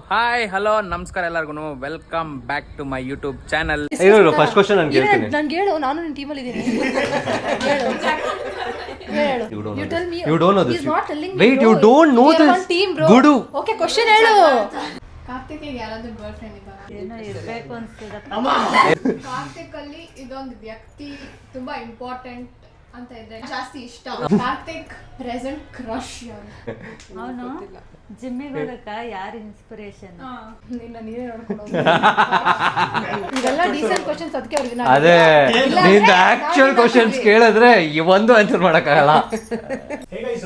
Hi hello ನಮಸ್ಕಾರ ಎಲ್ಲರಿಗೂ welcome back to my YouTube channel. First question ನಾನು ಕೇಳ್ತೀನಿ. ನಂಗೆ ಹೇಳು, ನಾನು ನಿನ್ನ ಟೀಮಲ್ಲಿ ಇದ್ದೀನಿ. ಹೇಳು. You tell me. You don't know this. He's not telling me. Wait, bro. you don't know We are this. one team, bro. Gudu. Okay, question ಹೇಳು. ಕಾರ್ತಿಕ್ಗೆ ಯಾರಾದ್ರೂ ಗರ್ಲ್ ಫ್ರೆಂಡ್ ಇದ್ದಾರಾ? ಏನೋ ಇರ್ಬೇಕು ಅನ್ಸ್ತದಪ್ಪ. ಕಾರ್ತಿಕ್ ಅಲ್ಲಿ ಇದೊಂದು ವ್ಯಕ್ತಿ ತುಂಬಾ ಇಂಪಾರ್ಟೆಂಟ್ ಅಂತ ಇದ್ರೆ ಜಾಸ್ತಿ ಇಷ್ಟ. ಕಾರ್ತಿಕ್ ಪ್ರೆಸೆಂಟ್ ಕ್ರಶ್ ಅವನು ಜಿಮ್ಮಿಗೆ ಹೋಗಕ್ಕ ಯಾರು ಇನ್ಸ್ಪಿರೇಷನ್? ನಿನ್ನ ನೀವೇ ನೋಡ್ಕೊಂಡು ಇವೆಲ್ಲ ಡೀಸೆಂಟ್ ಕ್ವಶನ್ಸ್. ಅದಕ್ಕೆ ಅವ್ರಿಗೆ ಅದೇ ನಿಂದ ಆಕ್ಚುಯಲ್ ಕ್ವಶನ್ಸ್ ಕೇಳಿದ್ರೆ ಈ ಒಂದು ಆನ್ಸರ್ ಮಾಡಕ್ಕಾಗಲ್ಲ. Hey guys,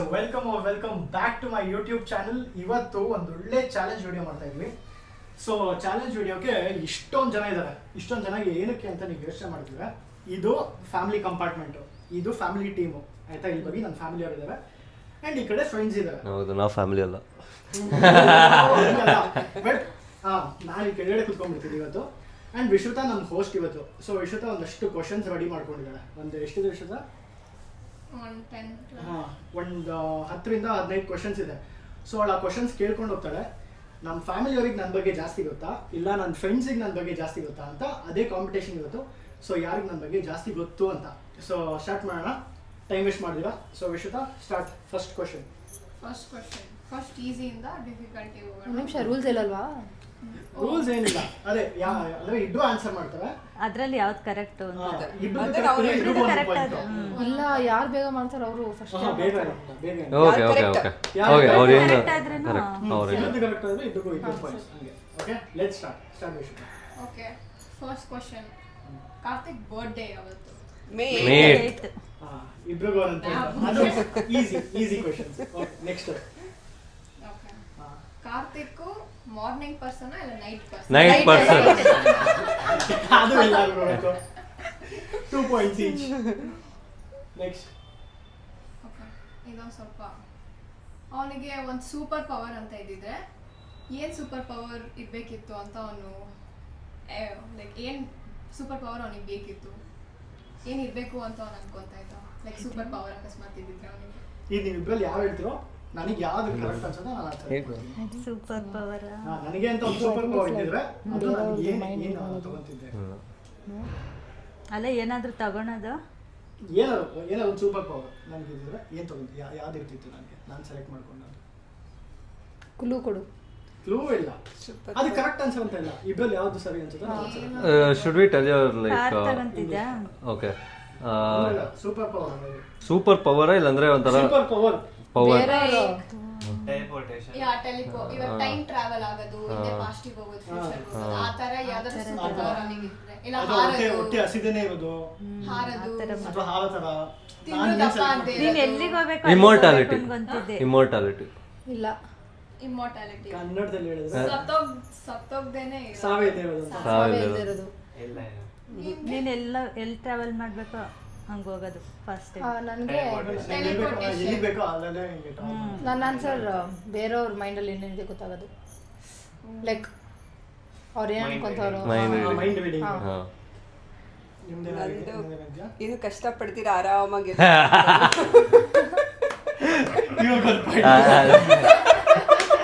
welcome back to my YouTube channel. ಇವತ್ತು ಒಂದು ಒಳ್ಳೆ ಚಾಲೆಂಜ್ ವಿಡಿಯೋ ಮಾಡ್ತಾ ಇದ್ವಿ. ಸೊ ಚಾಲೆಂಜ್ ವಿಡಿಯೋಗೆ ಇಷ್ಟೊಂದು ಜನ ಇದ್ದಾರೆ. ಇಷ್ಟೊಂದು ಜನಗೆ ಏನಕ್ಕೆ ಅಂತ ನೀವು ಯೋಚನೆ ಮಾಡ್ತೀವಿ. ಇದು ಫ್ಯಾಮಿಲಿ ಕಂಪಾರ್ಟ್ಮೆಂಟು, ಇದು ಫ್ಯಾಮಿಲಿ ಟೀಮು, ಆಯ್ತಾ? ಇಲ್ಲಿ ಬಗ್ಗೆ ನನ್ನ ಫ್ಯಾಮಿಲಿ ಅವರು ಇದ್ದಾರೆ ಆ್ಯಂಡ್ ಈ ಕಡೆ ಫ್ರೆಂಡ್ಸ್ ಇದ್ದಾರೆ. ಹೌದು, ನಾವು ಫ್ಯಾಮಿಲಿ ಅಲ್ಲ. ಬಟ್ ನಾನು ಈ ಕೆಳಗಡೆ ಕುತ್ಕೊಂಡ್ಬಿಡ್ತೀನಿ ಇವತ್ತು. ಆ್ಯಂಡ್ ವಿಶ್ರುತಾ ನಮ್ಮ ಹೋಸ್ಟ್ ಇವತ್ತು. ಸೊ ವಿಶ್ರುತಾ ಒಂದಷ್ಟು ಕ್ವಶನ್ಸ್ ರೆಡಿ ಮಾಡ್ಕೊಂಡಿದ್ದಾಳೆ. ಒಂದು ಎಷ್ಟಿದೆ ವಿಶ್ರುತಾ? ಒಂದು 10ರಿಂದ 15 ಕ್ವಶನ್ಸ್ ಇದೆ. ಸೊ ಅವಳು ಆ ಕ್ವಶನ್ಸ್ ಕೇಳ್ಕೊಂಡು ಹೋಗ್ತಾಳೆ. ನಮ್ಮ ಫ್ಯಾಮಿಲಿಯವ್ರಿಗೆ ನನ್ನ ಬಗ್ಗೆ ಜಾಸ್ತಿ ಗೊತ್ತಾ, ಇಲ್ಲ ನನ್ನ ಫ್ರೆಂಡ್ಸಿಗೆ ನನ್ನ ಬಗ್ಗೆ ಜಾಸ್ತಿ ಗೊತ್ತಾ ಅಂತ ಅದೇ ಕಾಂಪಿಟೇಷನ್ ಇವತ್ತು. ಸೊ ಯಾರಿಗೆ ನನ್ನ ಬಗ್ಗೆ ಜಾಸ್ತಿ ಗೊತ್ತು ಅಂತ. ಸೊ ಸ್ಟಾರ್ಟ್ ಮಾಡೋಣ, ಟೈಮ್ ವೇಸ್ಟ್ ಮಾಡಿದಿರಾ. So Vishruta start. First question. First ಈಸಿಯಿಂದ ಡಿಫಿಕಲ್ಟಿ ಹೋಗೋಣ. ನಿಮಿಷ, ರೂಲ್ಸ್ ಇಲ್ಲಲ್ವಾ? ರೂಲ್ಸ್ ಏನಿಲ್ಲ, ಅದೇ ಅಂದ್ರೆ ಇಬ್ರು ಆನ್ಸರ್ ಮಾಡ್ತಾರೆ. ಅದ್ರಲ್ಲಿ ಯಾವ್ದು ಕರೆಕ್ಟ್ ಅಂತ ಇಲ್ಲ, ಯಾರು ಬೇಗ ಮಾಡ್ತಾರೆ ಅವರು first. Okay okay okay okay ಅವ್ರು ಏನು ಕರೆಕ್ಟ್ ಆದ್ರೇನು ಕರೆಕ್ಟ್ ಅವ್ರು ಏನು ಕರೆಕ್ಟ್ ಆದ್ರೆ ಇಬ್ಬರಿಗೂ ಈಕ್ವಲ್ ಪಾಯಿಂಟ್ಸ್. ಹಂಗೆ. Okay, let's start Vishruta. Okay, first question. Karthik birthday ಯಾವತ್ತು? ಮೇಟ್. ಇಬ್ರಿಗೂ ಒಂದು ಅದು easy questions. Okay, next. Okay, Karthik morning person ಇಲ್ಲ ನೈಟ್ ಪರ್ಸನ್? Night person. ಅದು ಎಲ್ಲರಿಗೂ ಗೊತ್ತು. 2 ಪಾಯಿಂಟ್ಸ್ ಈಚ್. ನೆಕ್ಸ್ಟ್. ಓಕೆ, ಇದೊಂದು ಸ್ವಲ್ಪ ಅವನಿಗೆ ಒಂದು ಸೂಪರ್ ಪವರ್ ಅಂತ ಇದ್ದಿದ್ರೆ ಏನು ಸೂಪರ್ ಪವರ್ ಇರಬೇಕಿತ್ತು ಅಂತ ಅವನು ಲೈಕ್ ಏನು ಸೂಪರ್ ಪವರ್ ಅವನಿಗೆ ಬೇಕಿತ್ತು, ಏನು ಇರಬೇಕು ಅಂತ ಅವನು ಅನ್ಕೊಂತ ಇದ್ದ. ಲೈಕ್ ಸೂಪರ್ ಪವರ್ ಅಕಸ್ಮಾತ್ ಇದ್ದಿದ್ರೆ ಅವನಿಗೆ. ಈಗ ನೀವು ಇಬ್ಬರಲ್ಲಿ ಯಾರು ಹೇಳ್ತಿರೋ ನನಗೆ ಯಾವ್ದು ಕರೆಕ್ಟ್ ಅನ್ಸುತ್ತೋ ನಾನು ಆನ್ಸರ್. Super power. ನನಗೆ ಅಂತ ಒಂದು ಸೂಪರ್ ಪವರ್ ಇದ್ದಿದ್ರೆ ಅದು ನನಗೆ ಏನು ತಗೊಂತಿದ್ದೆ. ಅಲ್ಲ, ಏನಾದ್ರೂ ತಗೊಳೋದು ಏನೋ ಒಂದು ಸೂಪರ್ ಪವರ್ ನನಗೆ ಇದ್ದಿದ್ರೆ ಏನು ತಗೊಂಡು ಯಾವ್ದು ಇರ್ತಿತ್ತು ನನಗೆ, ನಾನು ಸೆಲೆಕ್ಟ್ ಮಾಡ್ಕೊಂಡು. ಕ್ಲೂ ಕೊಡು. ಕ್ಲೂ ಇಲ್ಲ, ಅದು ಕರೆಕ್ಟ್ ಆನ್ಸರ್ ಅಂತ ಇಲ್ಲ. ಇಬ್ಬರಲ್ಲಿ ಯಾವ್ದು ಸರಿ ಅನ್ಸುತ್ತೋ should we tell your car like ತಗೊಂತಿದ್ಯಾ? Okay super power. Super power ಇಲ್ಲಾಂದ್ರೆ ಒಂಥರ super power power. Yeah teleport, ಇವಾಗ ಟೈಮ್ ಟ್ರಾವೆಲ್ ಆಗೋದು, ಹಿಂದೆ ಪಾಸ್ಟಿಗೆ ಹೋಗೋದು, ಫ್ಯೂಚರ್ ಹೋಗೋದು, ಆ ತರ ಯಾವ್ದಾದ್ರು ಸೂಪರ್ ಪವರ್ ಅವನಿಗೆ ಇದ್ರೆ. ಇಲ್ಲ ಅದು ಹೊಟ್ಟೆ ಹಸಿದೇನೆ ಇರೋದು, ಹಾರದು, ಅಥವಾ ಹಾವ ತರ. ತಿನ್ನೋದಪ್ಪ ಅಂತ ನೀನ್ ಎಲ್ಲಿಗೆ ಹೋಗ್ಬೇಕು ಇಮ್ಮೋರ್ಟಾಲಿಟಿ. ಅನ್ಕೊಂತಿದ್ದೆ. ಇಮ್ಮೋರ್ಟಾಲಿಟಿ ಇಲ್ಲ, ಇಮ್ಮೋರ್ಟಾಲಿಟಿ. ಕನ್ನಡದಲ್ಲಿ ಹೇಳಿದ್ರೆ ಸತ್ತೋಗ್ದೇನೆ ಸಾವೇ ಇದೆ ಇರೋದು ಅಂತ. ಸಾವೇ ಇಲ್ದಿರೋದು. ನೀನ್ ಎಲ್ಲಿ ಟ್ರಾವೆಲ್ ಮಾಡ್ಬೇಕು ಹಂಗ ಹೋಗೋದು ಫಸ್ಟ್ ನನಗೆ ಎಲ್ಲಿ ಬೇಕೋ ಅಲ್ಲೇ ಹಿಂಗೆ ನನ್ನ ಆನ್ಸರ್ ಬೇರೆಯವ್ರ ಮೈಂಡಲ್ಲಿ ಏನೇನಿದೆ ಗೊತ್ತಾಗೋದು. ಲೈಕ್ ಅವ್ರು ಏನು ಅನ್ಕೊಂತವ್ರು. Mind reading. ಹಾಂ, ಏನು ಕಷ್ಟಪಡ್ತೀರಾ ಆರಾಮಾಗಿ.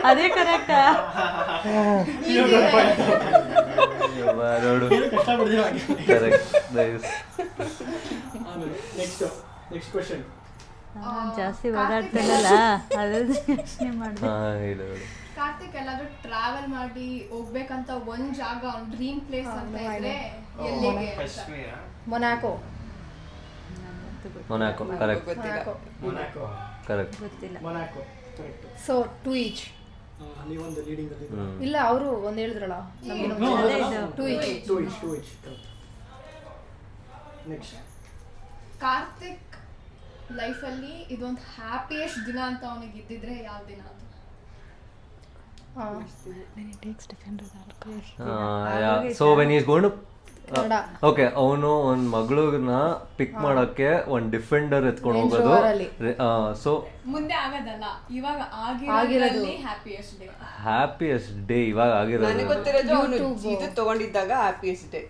ಅದೇ ಕರೆಕ್ಟಾ? ನೋಡು ಕಷ್ಟ ಪಡ್ತೀವಿ. ಕರೆಕ್ಟ್. ನೈಸ್. Next question. ಜಾಸ್ತಿ ಓಡಾಡ್ತಿಲ್ಲಲ್ಲ, ಅದು ಯೋಚನೆ ಮಾಡ್ದೆ. ಹಾಂ, ಹೇಳು ಹೇಳು. ಕಾರ್ತಿಕ್ ಎಲ್ಲಾದ್ರೂ ಟ್ರಾವೆಲ್ ಮಾಡಿ ಹೋಗ್ಬೇಕಂತ ಒಂದ್ ಜಾಗ, ಅವ್ನ್ ಡ್ರೀಮ್ ಪ್ಲೇಸ್ ಅಂತ ಇದ್ರೆ ಎಲ್ಲಿಗೆ? Monaco. Monaco. Correct Monaco. Correct. ಗೊತ್ತಿಲ್ಲ. Monaco correct. So 2 each. ನೀವೊಂದು ಲೀಡಿಂಗ್ ಅಲ್ಲಿ. ಇಲ್ಲ, ಅವರು ಒಂದು ಹೇಳಿದ್ರಲ್ಲ, ನಮಗೆ ಅದೇ ಇದು. 2 ಈಚ್. 2 ಈಚ್. ನೆಕ್ಸ್ಟ್. ಕಾರ್ತಿಕ್ ಲೈಫಲ್ಲಿ ಇದೊಂದು ಹ್ಯಾಪಿಯೆಸ್ಟ್ ದಿನ ಅಂತ ಅವನಿಗೆ ಇದ್ದಿದ್ರೆ ಯಾವ ದಿನ ಅದು? So when is going to Kannada. Okay, ಅವನು ಒಂದು ಮಗಳನ್ನ ಪಿಕ್ ಮಾಡಕ್ಕೆ ಒಂದು ಡಿಫೆಂಡರ್ ಎತ್ಕೊಂಡು Range ಹೋಗೋದು. Rover ಅಲ್ಲಿ. ಸೊ ಮುಂದೆ ಆಗೋದಲ್ಲ, ಇವಾಗ ಆಗಿರೋದ್ರಲ್ಲಿ ಹ್ಯಾಪಿಯೆಸ್ಟ್ ಡೇ. ಹ್ಯಾಪಿಯೆಸ್ಟ್ ಡೇ ಇವಾಗ ಆಗಿರೋದು. ನನಗೆ ಗೊತ್ತಿರೋದು ಅವನು ಇದು ತಗೊಂಡಿದ್ದಾಗ ಹ್ಯಾಪಿಯೆಸ್ಟ್ ಡೇ.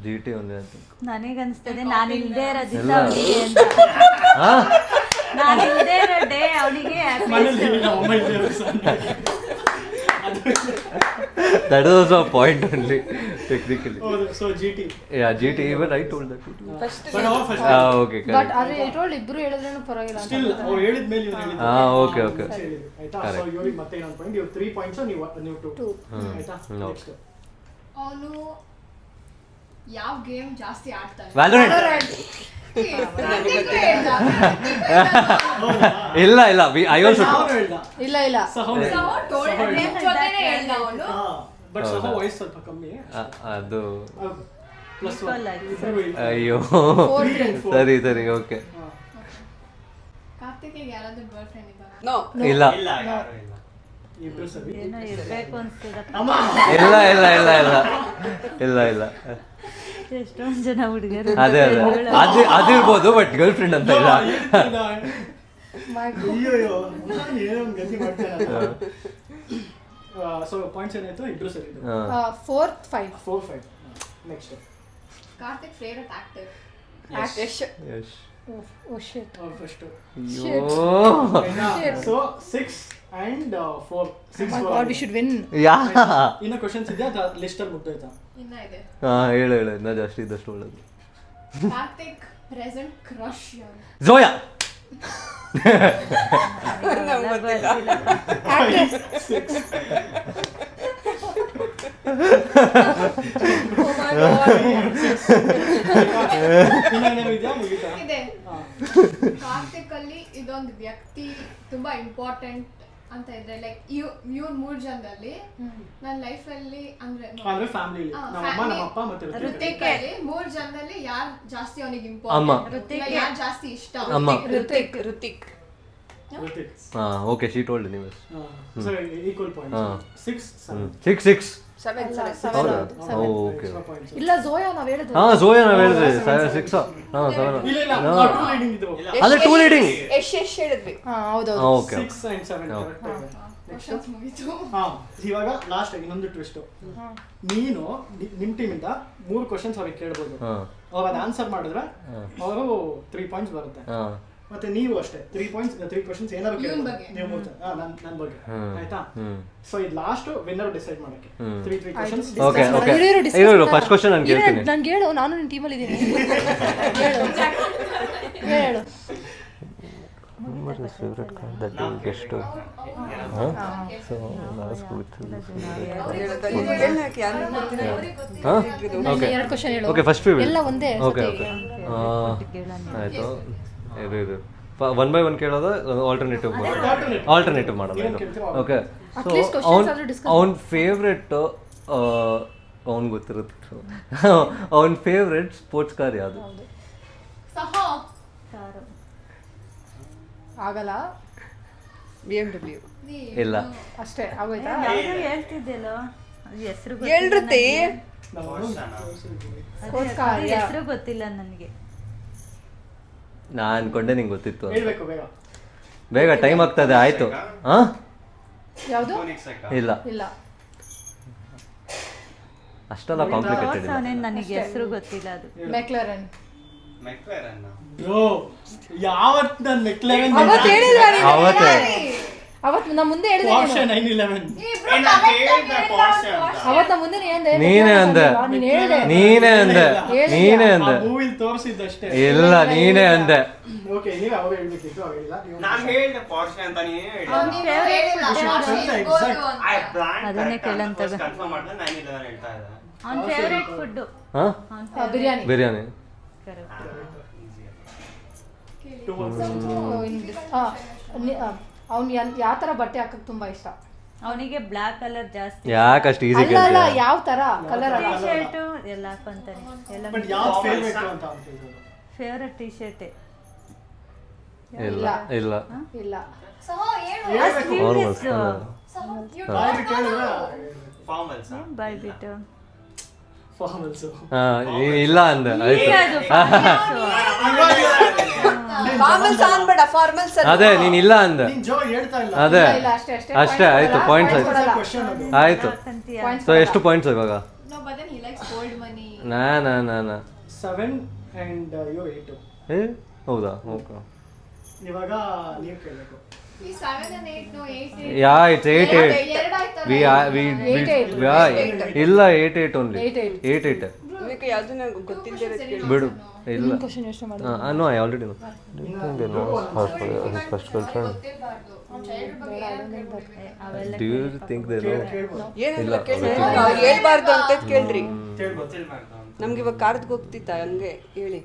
ಜಿ ಟಿ ಒಂದೇ ಅಂತ. ನನಗನ್ಸ್ತದೆ ನಾನು ಇಲ್ದೇ ಇರೋದಿಲ್ಲ ಇಲ್ಲ. ಅವನಿಗೆ ಅಂತ. ನಾನು ಇಲ್ಲದೆ ಇರೋ ಡೇ ಅವನಿಗೆ ಮನೇಲಿ ನಮ್ಮ ಅಮ್ಮ ಇಲ್ಲದೆ ಇರೋ Sunday. That is also a point only, technically. ಹೌದು, so GT. Yeah, GT, even I told that. But our first Okay, but correct. ಅದೇ ಇಟ್ರೋಲ್ ಇಬ್ರು ಹೇಳಿದ್ರೇನು ಪರವಾಗಿಲ್ಲ ಅಂತ still ಅವ್ರು ಹೇಳಿದ್ಮೇಲೆ ಇವ್ರು ಹೇಳಿದ್ರು. Okay, okay. ಆಯ್ತಾ? So ಇವ್ರಿಗೆ ಮತ್ತೆ ಇನ್ನೊಂದು ಪಾಯಿಂಟ್, ಇವ್ರು 3 ಪಾಯಿಂಟ್ಸ್, ನೀವು 2. ಆಯ್ತಾ? No. ನೆಕ್ಸ್ಟ್ ಅವನು ಯಾವ ಗೇಮ್ ಜಾಸ್ತಿ ಆಡ್ತಾನೆ? Valorant. ಇಲ್ಲ I also ಹೇಳ್ದ. ಇಲ್ಲ ಇಲ್ಲ ಬಟ್ ಸಹ ವಯಸ್ಸು ಸ್ವಲ್ಪ ಕಮ್ಮಿ. ಅದು ಪ್ಲಸ್ ಅಯ್ಯೋ 4 ಸರಿ ಓಕೆ. ಕಾರ್ತಿಕ್ಗೆ ಯಾರಾದ್ರೂ ಗರ್ಲ್ ಫ್ರೆಂಡ್ ಇದ್ದಾರಾ? ನೋ ಇಲ್ಲ ಇಬ್ರು ಸರಿ. ಏನೋ ಇರ್ಬೇಕು ಅನ್ಸ್ತದಪ್ಪ. ಅಮ್ಮ ಇಲ್ಲ ಎಷ್ಟೊಂದು ಜನ ಹುಡುಗರು ಅದೇ ಅದಿರ್ಬೋದು, ಬಟ್ ಗರ್ಲ್ ಫ್ರೆಂಡ್ ಅಂತ ಇಲ್ಲ. ಅಯ್ಯೋ ಏನೋ ಗತಿ ಮಾಡ್ತಾರೆ. ಸೊ ಪಾಯಿಂಟ್ಸ್ ಏನಾಯ್ತು? ಇಬ್ರು ಸರಿ. 4-5 4-5. Next Karthik favourite actor? Yash. Oh shit first. ಅಯ್ಯೋ so 6 and 4. 6 my god we should win. Yeah ಇನ್ನ ಕ್ವಶನ್ಸ್ ಇದೆಯಾ? ಅದು ಲಿಸ್ಟ್ ಅಲ್ಲಿ ಮುಗ್ದೋಯ್ತಾ? ಇನ್ನ ಇದೆ. ಹೇಳು ಇನ್ನ ಜಾಸ್ತಿ ಇದ್ದಷ್ಟು ಒಳ್ಳೇದು. ಕಾರ್ತಿಕ್ ಪ್ರೆಸೆಂಟ್ ಕ್ರಶ್ ಯಾರು? ಝೋಯಾ. ಇದೆಯಾ? ಮುಗಿತಾ? ಇದೆ. ಕಾರ್ತಿಕ್ ಅಲ್ಲಿ ಇದೊಂದು ವ್ಯಕ್ತಿ ತುಂಬಾ ಇಂಪಾರ್ಟೆಂಟ್ ಅಂತ ಇದ್ರೆ, ಲೈಕ್ ಇವ್ರ 3 ಜನದಲ್ಲಿ ನನ್ನ ಲೈಫ್ ಅಲ್ಲಿ ಅಂದ್ರೆ ಫ್ಯಾಮಿಲಿ, ನಮ್ಮ ಅಮ್ಮ, ನಮ್ಮ ಅಪ್ಪ ಮತ್ತೆ ಋತಿಕ್ ಅಲ್ಲಿ 3 ಜನದಲ್ಲಿ ಯಾರು ಜಾಸ್ತಿ ಅವನಿಗೆ ಅಮ್ಮ. ಇಂಪಾರ್ಟೆಂಟ್, ಯಾರು ಜಾಸ್ತಿ ಇಷ್ಟ? ಅಮ್ಮ. ಋತಿಕ್ ಋತಿಕ್. ಓಕೆ, ಶೀ ಟೋಲ್ಡ್ ನೀವು. So equal point. 6 7. 6 7 ಹೌದಾ? ಓಕೆ. ಇಲ್ಲ ಝೋಯಾ ನಾವ್ ಹೇಳಿದ್ವಿ. ಝೋಯಾ ನಾವು ಹೇಳಿದ್ವಿ 6. 7. ಇಲ್ಲ ಇಲ್ಲ, ಟೂ ಲೀಡಿಂಗ್ ಇದ್ರು. ಅದೇ 2 ಲೀಡಿಂಗ್. ಎಷ್ಟ್ ಹೇಳಿದ್ವಿ? ಹೌದೌದು. ಓಕೆ 6 and 7 ಕರೆಕ್ಟ್ ಇದೆ. ಕ್ವಶನ್ಸ್ ಮುಗೀತು. ಇವಾಗ ಲಾಸ್ಟ್ ಇನ್ನೊಂದು ಟ್ವಿಸ್ಟ್. ನೀನು ನಿಮ್ ಟೀಮ್ ಇಂದ 3 ಕ್ವಶನ್ಸ್ ಅವ್ರಿಗೆ ಕೇಳ್ಬೋದು. ಅವ್ರು ಅದು ಆನ್ಸರ್ ಮಾಡಿದ್ರೆ ಅವರು 3 ಪಾಯಿಂಟ್ಸ್ ಬರುತ್ತೆ. ಮತ್ತೆ ನೀವು ಅಷ್ಟೇ 3 ಪಾಯಿಂಟ್ಸ್ 3 ಕ್ವಶನ್ಸ್ ಏನಾದ್ರು ಕೇಳ್ಬೋದು ನೀವು ನನ್ನ ಬಗ್ಗೆ. ಆಯ್ತಾ? ಸೊ ಇದು ಲಾಸ್ಟ್ ವಿನ್ನರ್ ಡಿಸೈಡ್ ಮಾಡಕ್ಕೆ 3 ಕ್ವಶನ್ಸ್. ಓಕೆ ಇರು ಫಸ್ಟ್ ಕ್ವಶ್ಚನ್ ನಾನು ಕೇಳ್ತೀನಿ. ನಾನು ಹೇಳು, ನಾನು ನಿನ್ನ ಟೀಮಲ್ಲಿ ಇದ್ದೀನಿ. ಹೇಳು. Favourite card that you guessed. So last with. Okay 2 question ಹೇಳು. ಓಕೆ ಫಸ್ಟ್ ಫೇವರೇಟ್ ಎಲ್ಲ ಒಂದೇ. ಓಕೆ ಆಯ್ತು. ಇದು 1 by 1 ಕೇಳೋದು, ಆಲ್ಟರ್ನೇಟಿವ್ ಮಾಡೋದು. ಓಕೆ ಸೊ ಅವ್ನ ಫೇವ್ರೆಟ್ ಅವ್ನು ಗೊತ್ತಿರುತ್ತೆ. ಅವ್ನ ಫೇವ್ರೆಟ್ ಸ್ಪೋರ್ಟ್ಸ್ ಕಾರ್ ಯಾವುದು? ಸಹ ಆಗಲ್ಲ. BMW. ಇಲ್ಲ ಅಷ್ಟೇ ಆಗೋಯ್ತಾ? ಹೇಳ್ತಿದ್ದೆಲ್ಲೋ ಹೆಸರು ಹೇಳ್ರುತ್ತೆ. ಹೆಸರು ಗೊತ್ತಿಲ್ಲ ನನಗೆ. ನಾನು ಅನ್ಕೊಂಡೆ ನಿಂಗೆ ಗೊತ್ತಿತ್ತು. ಹೇಳ್ಬೇಕು ಬೇಗ. ಬೇಗ ಟೈಮ್ ಆಗ್ತದೆ. ಆಯ್ತು. ಯಾವುದು? ಇಲ್ಲ ಇಲ್ಲ ಅಷ್ಟೆಲ್ಲ ಕಾಂಪ್ಲಿಕೇಟೆಡ್ ಇಲ್ಲ. ನನಗೆ ಹೆಸರು ಗೊತ್ತಿಲ್ಲ. ಅದು ಮೆಕ್ಲರನ್. ಬ್ರೋ ಯಾವತ್ ನಾನು ಮೆಕ್ಲರನ್ ಅವತ್ತು ಹೇಳಿದ್ರಾ ನೀವು? ಅವತ್ತೇ ಅವತ್ತು ನಾ ಮುಂದೆ ಹೇಳಿದೆ. Porsche 911. ಅವತ್ತು ನಾ ಮುಂದೆ ಹೇಳಿದೆ. ನೀನೇ ಅಂದೆ. ಮೂವಿಲ್ ತೋರಿಸಿದ್ದಷ್ಟೇ. ಇಲ್ಲ ನೀನೇ ಅಂದೆ. ಓಕೆ ನೀವು ಅವಾಗ ಹೇಳ್ಬೇಕಿತ್ತು, ಅವಾಗ ಇಲ್ಲ. ನಾನು ಹೇಳಿದೆ Porsche ಅಂತ ನೀನೇ ಅದನ್ನೇ ಕೇಳಂತ ಕನ್ಫರ್ಮ್ ಮಾಡಿದ್ರೆ 911 ಹೇಳ್ತಾ ಇದ್ದೆ. ಅವನ ಫೇವರೇಟ್ ಫುಡ್ ಬಿರಿಯಾನಿ. ಬಿರಿಯಾನಿ. ಅವ್ನು ಯಾವ ತರ ಬಟ್ಟೆ ಹಾಕಕ್ ತುಂಬಾ ಇಷ್ಟ? ಅವನಿಗೆ ಬ್ಲಾಕ್ ಕಲರ್ ಜಾಸ್ತಿ. ಯಾಕಷ್ಟು ಈಸಿ ಅಲ್ಲ ಅಲ್ಲ, ಯಾವ ತರ ಕಲರ್ ಅಲ್ಲ. ಟಿ ಶರ್ಟ್ ಎಲ್ಲ ಹಾಕೊಂತಾನೆ. ಎಲ್ಲ ಬಟ್ ಯಾವ್ದು ಫೇವರೇಟ್ ಅಂತ ಹೇಳ್ತಿದ್ರು. ಫೇವರೇಟ್ ಟಿ ಶರ್ಟ್ ಇಲ್ಲ ಇಲ್ಲ ಇಲ್ಲ. ಸಹ ಏನು? ಫಾರ್ಮಲ್ಸ್. ಬಾಯ್ ಕೇಳಿದ್ರೆ ಫಾರ್ಮಲ್ಸ್ ಬಾಯ್ ಬಿಟ್ಟು ಫಾರ್ಮಲ್ಸ್. ಇಲ್ಲ ಅಂದೆ. ಆಯ್ತು ಅದೇ ನೀನ್ ಇಲ್ಲ ಅಂದೆ. ನೀನ್ ಜೋ ಹೇಳ್ತಾ ಇಲ್ಲ. ಅದೇ ಇಲ್ಲ, ಅಷ್ಟೇ ಅಷ್ಟೇ. ಅಷ್ಟೇ ಆಯ್ತು. ಪಾಯಿಂಟ್ಸ್ ಆಯ್ತು. ಕ್ವಶನ್ ಅದು. ಆಯ್ತು. ಸೊ ಎಷ್ಟು ಪಾಯಿಂಟ್ಸ್ ಇವಾಗ? No, but then he likes gold money. ನಾ 7 and you 8. ಏ ಹೌದಾ? ಓಕೆ ಇವಾಗ ನೀವು ಕೇಳಬೇಕು. ಈ 7 and 8 no 8 ಯಾ ಇಟ್ಸ್ 8 ಎರಡು ಆಯ್ತಲ್ಲ ಇಲ್ಲ 8 ಓನ್ಲಿ 8 ನಿಮಗೆ ಯಾವ್ದನ್ನ ಗೊತ್ತಿಲ್ಲದೆ ಇರೋದು ಕೇಳಿ. ಬಿಡು ಇಲ್ಲ ಕ್ವಶನ್ ಯೋಚನೆ ಮಾಡಿ. No I already know first girlfriend ಗೊತ್ತಿರಬಾರ್ದು ಅವ್ನ ಚೈಲ್ಡ್ ಬಗ್ಗೆ ಏನಾದ್ರು ಕೇಳ್ಬೇಕು. ಅವೆಲ್ಲ do you think they know ಏನೆಲ್ಲ ಕೇಳಿ ಅವ್ರು ಹೇಳ್ಬಾರ್ದು ಅಂತ ಕೇಳ್ರಿ. ಗೊತ್ತಿಲ್ಬಾರ್ದು ಅಂತ. ನಮ್ಗೆ ಇವಾಗ ಕಾರ್ಡ್ಗೆ ಹೋಗ್ತಿತ್ತ ಹಂಗೆ ಹೇಳಿ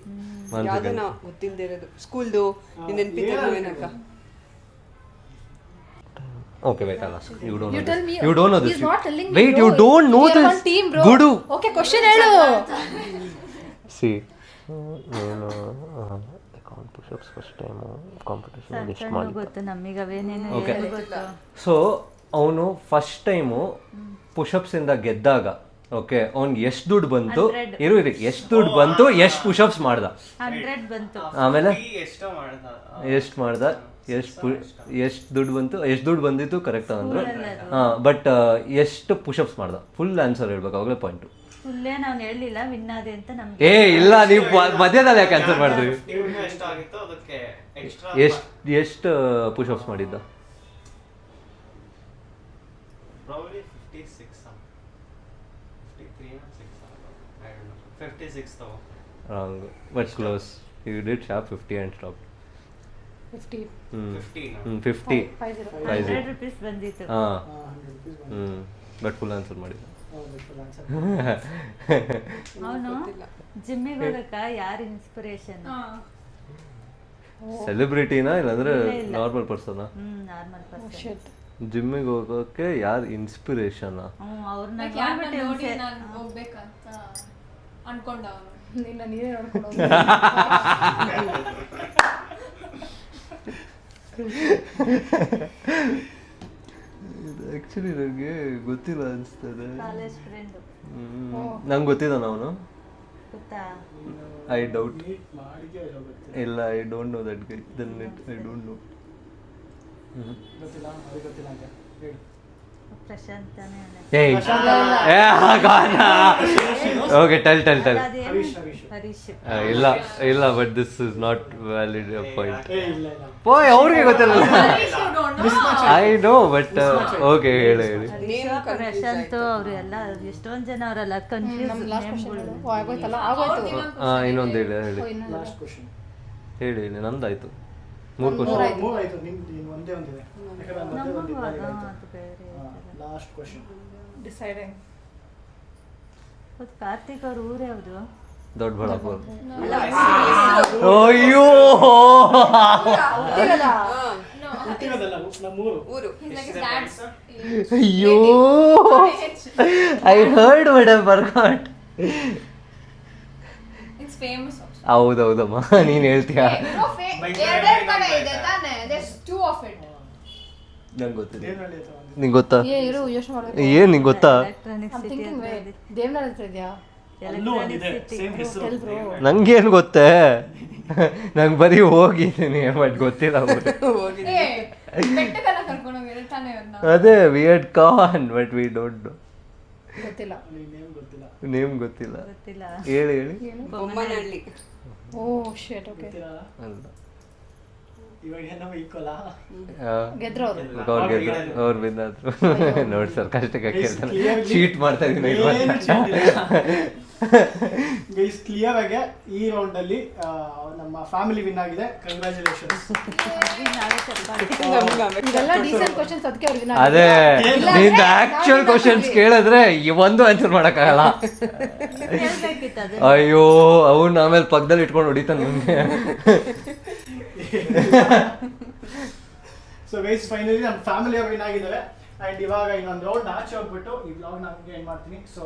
ಯಾವ್ದನ್ನ ಗೊತ್ತಿಲ್ಲದೆ ಇರೋದು ಸ್ಕೂಲ್ದು ನೆನಪಿದ್ದ ಏನಕ್ಕ. Okay, wait, I'll ask. You don't know tell this. me. You don't know this. He's not telling me, Wait, bro. you don't know We are this. one team, bro. Gudu. Okay, question ಹೇಳು. See, ಏನು account push-ups first time competition ಎಷ್ಟು ಸಣ್ಣ ಮಾಡಿ ಗೊತ್ತು ನಮಗೆ ಅವೇನೇನು Okay. ಏನು ಗೊತ್ತು. So ಅವನು ಫಸ್ಟ್ ಟೈಮು ಪುಷಪ್ಸ್ ಇಂದ ಗೆದ್ದಾಗ ಓಕೆ ಅವ್ನಿಗೆ ಎಷ್ಟು ದುಡ್ಡು ಬಂತು 100. ಇರು ಎಷ್ಟು ದುಡ್ಡು ಬಂತು ಎಷ್ಟು ಪುಷಪ್ಸ್ ಮಾಡ್ದ 100 ಬಂತು. ಆಮೇಲೆ ಎಷ್ಟೋ ಮಾಡ್ದ ಎಷ್ಟು ಮಾಡ್ದ ಎಷ್ಟು ದುಡ್ಡು ಬಂದಿತ್ತು ಕರೆಕ್ಟ್ ಅಂದ್ರೆ ಬಟ್ ಎಷ್ಟು ಪುಷಪ್ಸ್ ಮಾಡ್ದ ಫುಲ್ ಆನ್ಸರ್ ಹೇಳ್ಬೇಕು ಅವಾಗಲೇ ಪಾಯಿಂಟು. ಫುಲ್ಲೇ ನಾವು ಹೇಳಲಿಲ್ಲ ವಿನ್ ಆದೆ ಅಂತ ನಮ್ಗೆ. ಏ ಇಲ್ಲ ನೀವು ಮಧ್ಯದಲ್ಲಿ ಯಾಕೆ ಆನ್ಸರ್ ಮಾಡಿದ್ರಿ? ನೀವು ಎಷ್ಟಾಗಿತ್ತು ಅದಕ್ಕೆ ಎಕ್ಸ್ಟ್ರಾ ಎಷ್ಟು ಪುಷಪ್ಸ್ ಮಾಡಿದ್ದ? Probably 56 53 or 6 I don't know 56 though. Wrong, but close. You did sharp 50 and stopped. 50. 50 no? 50. 50. 100 rupees ಬಂದಿತ್ತು. ಹಾಂ 100 rupees ಬಟ್ ಫುಲ್ ಆನ್ಸರ್ ಮಾಡಿದ್ದ. ಅವನು ಜಿಮ್ಮಿಗೆ ಹೋಗಕ್ಕ ಯಾರು ಇನ್ಸ್ಪಿರೇಷನ್? ಸೆಲೆಬ್ರಿಟಿನಾ ಇಲ್ಲಾಂದ್ರೆ ನಾರ್ಮಲ್ ಪರ್ಸನಾ? Normal person. Shit. ಜಿಮ್ಮಿಗೆ ಹೋಗೋಕೆ ಯಾರು ಇನ್ಸ್ಪಿರೇಷನ್? ಅವ್ರನ್ನ Like ಯಾರ್ನ ನೋಡಿ ನಾನು ಹೋಗ್ಬೇಕಂತ ಅನ್ಕೊಂಡ ಅವನು. ನಿನ್ನ ನೀವೇ ನೋಡ್ಕೊಂಡು ಆ್ಯಕ್ಚುಲಿ ನನಗೆ ಗೊತ್ತಿಲ್ಲ ಅನಿಸ್ತದೆ. ಕಾಲೇಜ್ ಫ್ರೆಂಡು ನಂಗೆ ಗೊತ್ತಿದ್ದಾನ ಅವನು? ಗೊತ್ತಾ? I doubt. ಮಾಡಿಗೆ ಹೋಗುತ್ತೆ. ಇಲ್ಲ I don't know that guy then I don't know. ಗೊತ್ತಿಲ್ಲ ಅವ್ರಿಗೆ ಗೊತ್ತಿಲ್ಲ ಅಂತ ಹೇಳಿ. ಪ್ರಶಾಂತ್ ತಾನೇ ಅವನೇ. ಓಕೆ ಟೆಲ್ ಅದೇನು? ಹರೀಶ್. ಹರೀಶ್. ಇಲ್ಲ but this is not valid point. ಏ ಇಲ್ಲ ಇಲ್ಲ ಓಯ್ ಅವ್ರಿಗೆ ಗೊತ್ತಿಲ್ಲ. ಐ ನೋ ಬಟ್ ಓಕೆ ಹೇಳಿ ಹರೀಶ್, ಪ್ರಶಾಂತ್ ಅವರು ಎಲ್ಲ ಎಷ್ಟೊಂದು ಜನ ಅವರಲ್ಲ ಕನ್ಫ್ಯೂಸ್ ಲಾಸ್ಟ್ ಕ್ವಶನ್ ಹೇಳು. ಆಗೋಯ್ತಲ್ಲ ಆಗೋಯ್ತು. ಇನ್ನೊಂದು ಹೇಳಿ ಲಾಸ್ಟ್ ಕ್ವಶನ್ ಹೇಳಿ ನಂದಾಯ್ತು. 3 ಕ್ವಶನ್. ಮೂರಾಯ್ತು ನಿಮ್ದು ಒಂದೇ ಒಂದಿದೆ ಯಾಕಂದ್ರೆ ನಾನು ಮಧ್ಯೆ ಒಂದಿಲ್ಲ ಲಾಸ್ಟ್ ಕ್ವಶನ್ ಡಿಸೈಡಿಂಗ್. ಕಾರ್ತಿಕ್ ಅವ್ರ ಊರು ಯಾವುದು? ದೊಡ್ಡಬಳ್ಳಾಪುರ. ಅಯ್ಯೋ ಹುಟ್ಟಿರೋದಲ್ಲ ನಮ್ಮೂರು. ಊರು He's like his dad's ಅಯ್ಯೋ I heard but I forgot. It's famous also. ಹೌದೌದಮ್ಮ ನೀನು ಹೇಳ್ತೀಯಾ? ಎರಡೆರಡು ಕಡೆ ಇದೆ ತಾನೆ. There's 2 of it. ನಂಗೆ ಗೊತ್ತಿಲ್ಲ. ದೇವನಹಳ್ಳಿ ಹತ್ರ ಒಂದು ನಿಂಗೆ ಗೊತ್ತಾ? ಇರು ಯೋಚನೆ ಮಾಡ್ಬೇಕು. ಏನು ನಿಂಗೆ ಗೊತ್ತಾ? ಎಲೆಕ್ಟ್ರಾನಿಕ್ I'm ಸಿಟಿ thinking ಅಂತ way. ಇದೆ. ದೇವನಹಳ್ಳಿ ಹತ್ರ ಇದೆಯಾ? ಅಲ್ಲೂ ಒಂದಿದೆ ಸೇಮ್ ಹೆಸರು. Tell bro. ನಂಗೇನು ಗೊತ್ತೇ ನಂಗೆ ಬರೀ ಹೋಗಿದ್ದೀನಿ ಬಟ್ ಗೊತ್ತಿಲ್ಲ ಅವ್ರು. ಏ ಬೆಟ್ಟಕ್ಕೆಲ್ಲ ಕರ್ಕೊಂಡು ಹೋಗಿರೋ ತಾನೆ ಅವ್ರನ್ನ. ಅದೇ we had con but we don't know. ಗೊತ್ತಿಲ್ಲ. ನೇಮ್ ಗೊತ್ತಿಲ್ಲ. ನೇಮ್ ಗೊತ್ತಿಲ್ಲ. ಗೊತ್ತಿಲ್ಲ. ಹೇಳಿ ಬೊಮ್ಮನಹಳ್ಳಿ. ಓ ಶಿಟ್. ಓಕೆ. ಗೊತ್ತಿಲ್ಲ. ಅಲ್ಲ ಇವಾಗ ಏನೋ ಈಕ್ವಲ್ ಗೆದ್ರು ಅವರು. ಅವ್ರು ಬಿದ್ದಾದ್ರು ನೋಡಿ ಸರ್ ಕಷ್ಟಕ್ಕೆ ಕೇಳ್ತಾನೆ. ಚೀಟ್ ಮಾಡ್ತಾ ಇದೀನಿ ಗೈಸ್ ಕ್ಲಿಯರ್ ಆಗಿ ಈ ರೌಂಡ್ ಅಲ್ಲಿ ನಮ್ಮ ಫ್ಯಾಮಿಲಿ ವಿನ್ ಆಗಿದೆ. ಕಂಗ್ರಾಚುಲೇಷನ್ಸ್. ಇದೆಲ್ಲ ಡೀಸೆಂಟ್ ಕ್ವಶನ್ಸ್ ಅದಕ್ಕೆ ಅವ್ರಿಗೆ ಅದೇ ನಿಂದ ಆಕ್ಚುಯಲ್ ಕ್ವಶನ್ಸ್ ಕೇಳಿದ್ರೆ ಈ ಒಂದು ಆನ್ಸರ್ ಮಾಡಕ್ಕಾಗಲ್ಲ. ಹೇಳ್ಬೇಕಿತ್ತು ಅದು. ಅಯ್ಯೋ ಅವ್ನು ಆಮೇಲೆ ಪಕ್ಕದಲ್ಲಿ ಇಟ್ಕೊಂಡು ಹೊಡಿತಾನೆ ನಿಮ್ಗೆ. ಸೊ ಗೈಸ್ ಫೈನಲಿ ನಮ್ಮ ಫ್ಯಾಮಿಲಿ ವಿನ್ ಆಗಿದ್ದಾರೆ. ಅಂಡ್ ಇವಾಗ ಇನ್ನೊಂದು ರೌಂಡ್ ಆಚೆ ಹೋಗ್ಬಿಟ್ಟು ಈ ವ್ಲಾಗ್ ನಮಗೆ ಎಂಡ್ ಮಾಡ್ತೀನಿ. So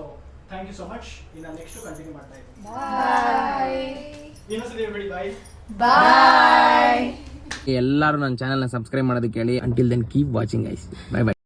thank you so much. ಇನ್ನು ನೆಕ್ಸ್ಟ್ ಕಂಟಿನ್ಯೂ ಮಾಡ್ತಾ ಇದ್ದೀನಿ. ಬಾಯ್. ಇನ್ನೊಂದ್ಸರಿ ಹೇಳ್ಬಿಡಿ ಬಾಯ್. ಬಾಯ್. ಎಲ್ಲರೂ ನನ್ನ ಚಾನಲ್ನ ಸಬ್ಸ್ಕ್ರೈಬ್ ಮಾಡೋದಕ್ಕೆ ಹೇಳಿ. Until then keep watching guys. Bye by.